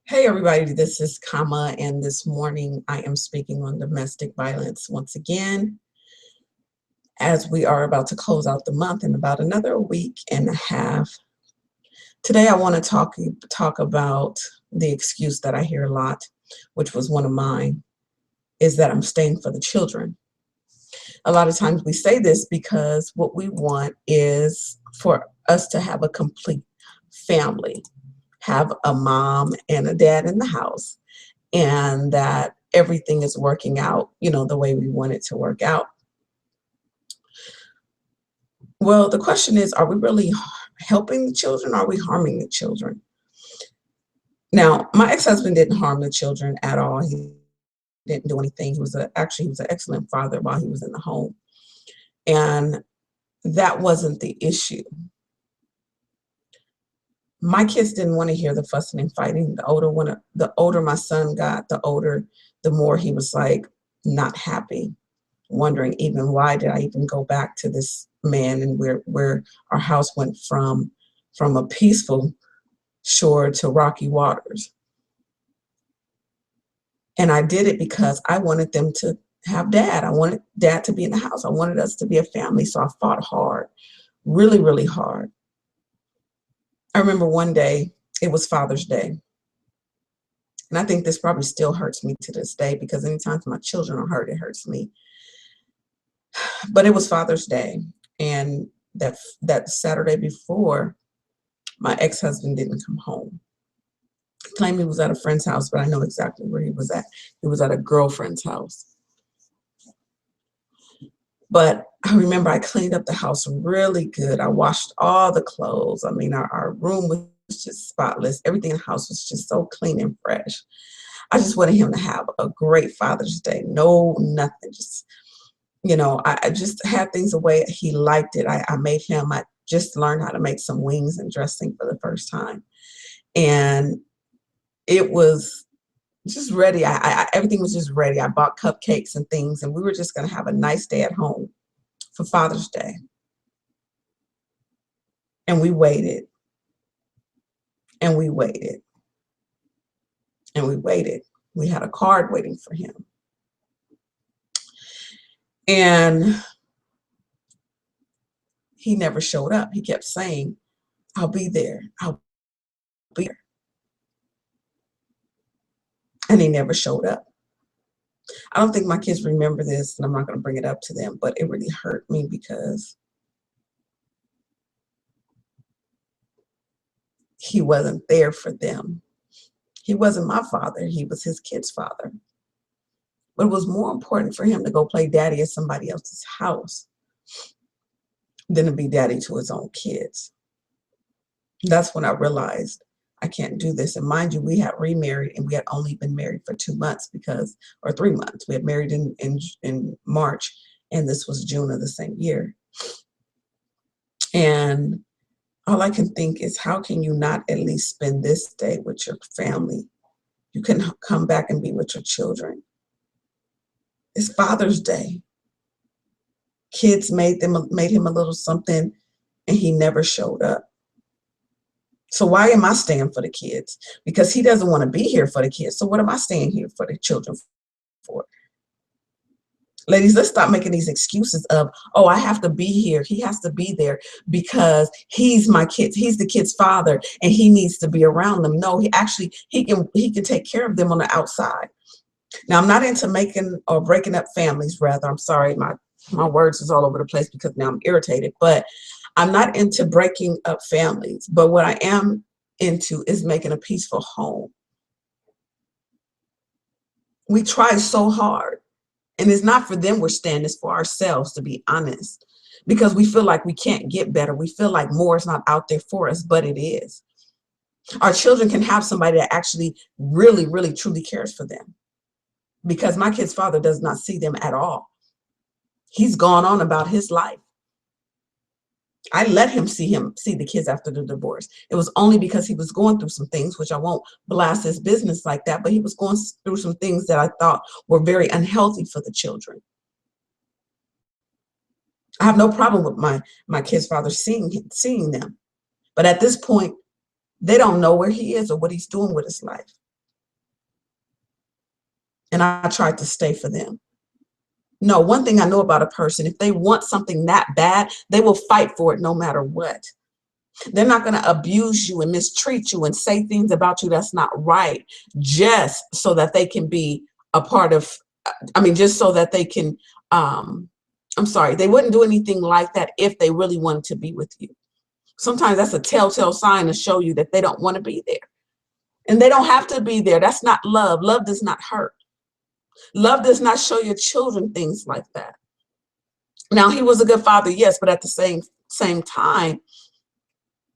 Hey everybody, this is Kama, and this morning I am speaking on domestic violence once again, as we are about to close out the month in about another week and a half. Today I want to talk about the excuse that I hear a lot, which was one of mine, is that I'm staying for the children. A lot of times we say this because what we want is for us to have a complete family, have a mom and a dad in the house, and that everything is working out, the way we want it to work out. Well, the question is, are we really helping the children? Or are we harming the children? Now, my ex-husband didn't harm the children at all. He didn't do anything. He was an excellent father while he was in the home. And that wasn't the issue. My kids didn't want to hear the fussing and fighting. The older my son got, the more he was like not happy, wondering even why did I even go back to this man, and where our house went from a peaceful shore to rocky waters. And I did it because I wanted them to have dad. I wanted dad to be in the house. I wanted us to be a family. So I fought hard, really, really hard. I remember one day, it was Father's Day. And I think this probably still hurts me to this day, because anytime my children are hurt, it hurts me. But it was Father's Day, and that Saturday before, my ex-husband didn't come home. He claimed he was at a friend's house, but I know exactly where he was at. He was at a girlfriend's house. But I remember I cleaned up the house really good. I washed all the clothes. I mean, our room was just spotless. Everything in the house was just so clean and fresh. I just wanted him to have a great Father's Day. No, nothing. Just, I just had things the way he liked it. I just learned how to make some wings and dressing for the first time. And it was just ready. Everything was just ready. I bought cupcakes and things, and we were just going to have a nice day at home for Father's Day. And we waited, and we waited, and we waited. We had a card waiting for him. And he never showed up. He kept saying, I'll be there. I'll be there. And he never showed up. I don't think my kids remember this, and I'm not going to bring it up to them, but it really hurt me because he wasn't there for them. He wasn't my father. He was his kid's father. But it was more important for him to go play daddy at somebody else's house than to be daddy to his own kids. That's when I realized I can't do this. And mind you, we had remarried, and we had only been married for 2 months or 3 months. We had married in March, and this was June of the same year. And all I can think is, how can you not at least spend this day with your family? You can come back and be with your children. It's Father's Day. Kids made him a little something, and he never showed up. So why am I staying for the kids? Because he doesn't want to be here for the kids. So what am I staying here for the children for? Ladies, let's stop making these excuses of, oh, I have to be here. He has to be there because he's my kids. He's the kid's father, and he needs to be around them. No, he can take care of them on the outside. Now, I'm not into making or breaking up families, rather. I'm sorry, my words is all over the place because now I'm irritated, but I'm not into breaking up families. But what I am into is making a peaceful home. We try so hard, and it's not for them we're standing, it's for ourselves, to be honest, because we feel like we can't get better. We feel like more is not out there for us, but it is. Our children can have somebody that actually really, really, truly cares for them, because my kid's father does not see them at all. He's gone on about his life. I let him see the kids after the divorce. It was only because he was going through some things, which I won't blast his business like that, but he was going through some things that I thought were very unhealthy for the children. I have no problem with my kid's father seeing them. But at this point, they don't know where he is or what he's doing with his life. and I tried to stay for them. No, one thing I know about a person, if they want something that bad, they will fight for it no matter what. They're not going to abuse you and mistreat you and say things about you that's not right just so that they can be a part of, just so that they can, I'm sorry, they wouldn't do anything like that if they really wanted to be with you. Sometimes that's a telltale sign to show you that they don't want to be there. And they don't have to be there. That's not love. Love does not hurt. Love does not show your children things like that. Now, he was a good father, yes, but at the same time,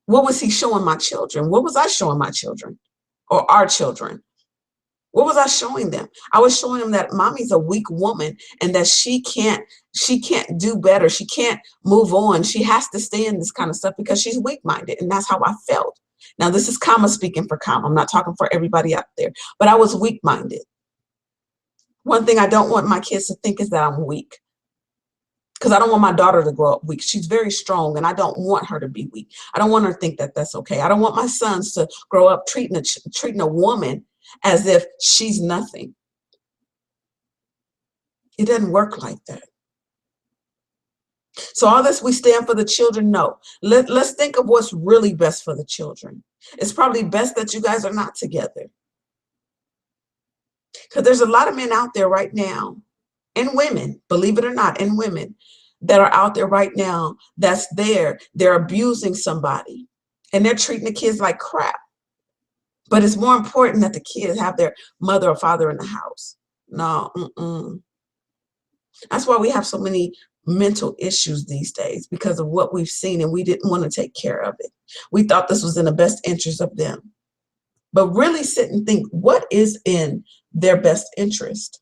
what was he showing my children? What was I showing my children or our children? What was I showing them? I was showing them that mommy's a weak woman and that she can't do better. She can't move on. She has to stay in this kind of stuff because she's weak-minded. And that's how I felt. Now, this is Kama speaking for Kama. I'm not talking for everybody out there, but I was weak-minded. One thing I don't want my kids to think is that I'm weak, because I don't want my daughter to grow up weak. She's very strong, and I don't want her to be weak. I don't want her to think that that's okay. I don't want my sons to grow up treating a woman as if she's nothing. It doesn't work like that. So all this, we stand for the children. No, let's think of what's really best for the children. It's probably best that you guys are not together, because there's a lot of men out there right now, and women, believe it or not, and women that are out there right now they're abusing somebody and they're treating the kids like crap. But it's more important that the kids have their mother or father in the house. No, That's why we have so many mental issues these days, because of what we've seen, and we didn't want to take care of it. We thought this was in the best interest of them. But really sit and think, what is in their best interest?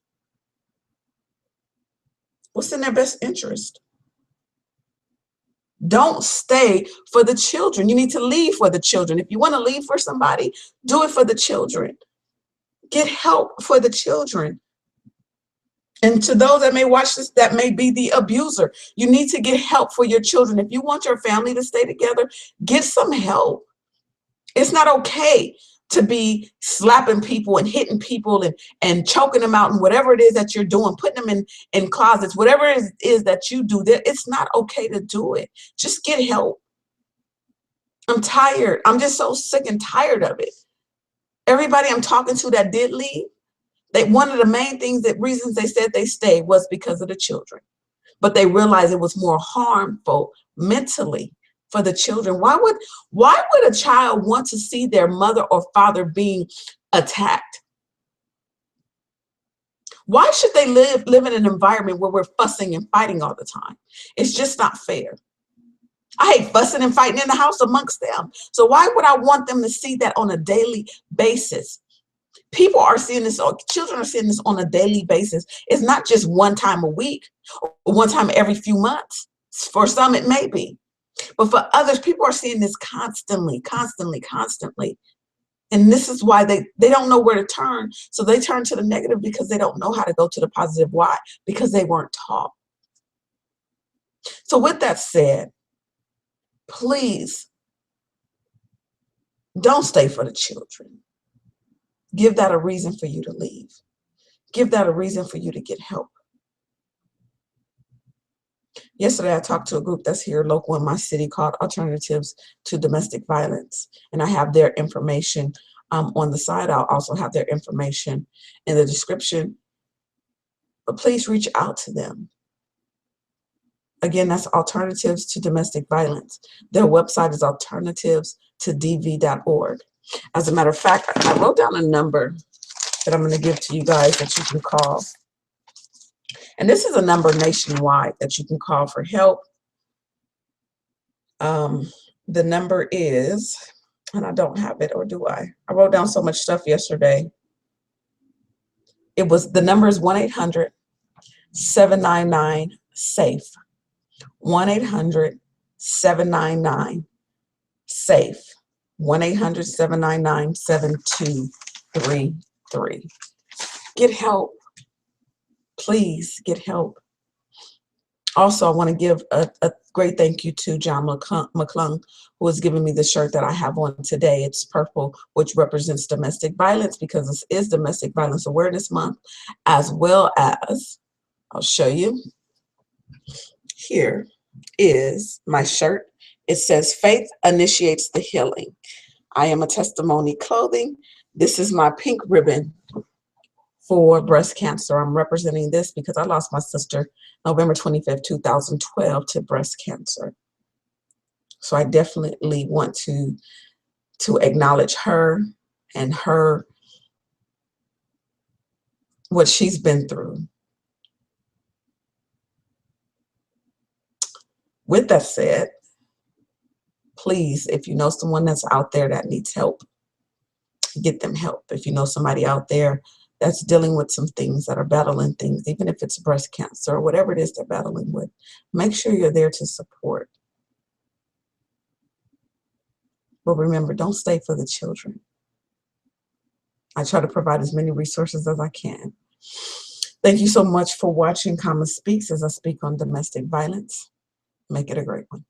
What's in their best interest? Don't stay for the children. You need to leave for the children. If you want to leave for somebody, do it for the children. Get help for the children. And to those that may watch this, that may be the abuser, you need to get help for your children. If you want your family to stay together, get some help. It's not okay to be slapping people and hitting people and choking them out and whatever it is that you're doing, putting them in closets, whatever it is that you do, it's not okay to do it. Just get help. I'm tired. I'm just so sick and tired of it. Everybody I'm talking to that did leave, one of the main reasons they said they stayed was because of the children. But they realized it was more harmful mentally for the children. Why would a child want to see their mother or father being attacked? Why should they live in an environment where we're fussing and fighting all the time? It's just not fair. I hate fussing and fighting in the house amongst them. So why would I want them to see that on a daily basis? People are seeing this, or children are seeing this on a daily basis. It's not just one time a week or one time every few months. For some, it may be. But for others, people are seeing this constantly. And this is why they don't know where to turn. So they turn to the negative because they don't know how to go to the positive. Why? Because they weren't taught. So with that said, please don't stay for the children. Give that a reason for you to leave. Give that a reason for you to get help. Yesterday, I talked to a group that's here local in my city called Alternatives to Domestic Violence. And I have their information on the side. I'll also have their information in the description. But please reach out to them. Again, that's Alternatives to Domestic Violence. Their website is alternatives2dv.org. As a matter of fact, I wrote down a number that I'm going to give to you guys that you can call. And this is a number nationwide that you can call for help. The number is, and I don't have it, or do I? I wrote down so much stuff yesterday. The number is 1-800-799-SAFE. 1-800-799-SAFE. 1-800-799-7233. Get help. Please get help. Also, I want to give a great thank you to John McClung, who has given me the shirt that I have on today. It's purple, which represents domestic violence, because this is Domestic Violence Awareness Month, as well as, I'll show you, here is my shirt. It says, "Faith initiates the healing. I am a testimony clothing." This is my pink ribbon for breast cancer. I'm representing this because I lost my sister November 25th, 2012 to breast cancer. So I definitely want to acknowledge her and what she's been through. With that said, please, if you know someone that's out there that needs help, get them help. If you know somebody out there that's dealing with some things, that are battling things, even if it's breast cancer or whatever it is they're battling with, make sure you're there to support. But remember, don't stay for the children. I try to provide as many resources as I can. Thank you so much for watching Kama Speaks as I speak on domestic violence. Make it a great one.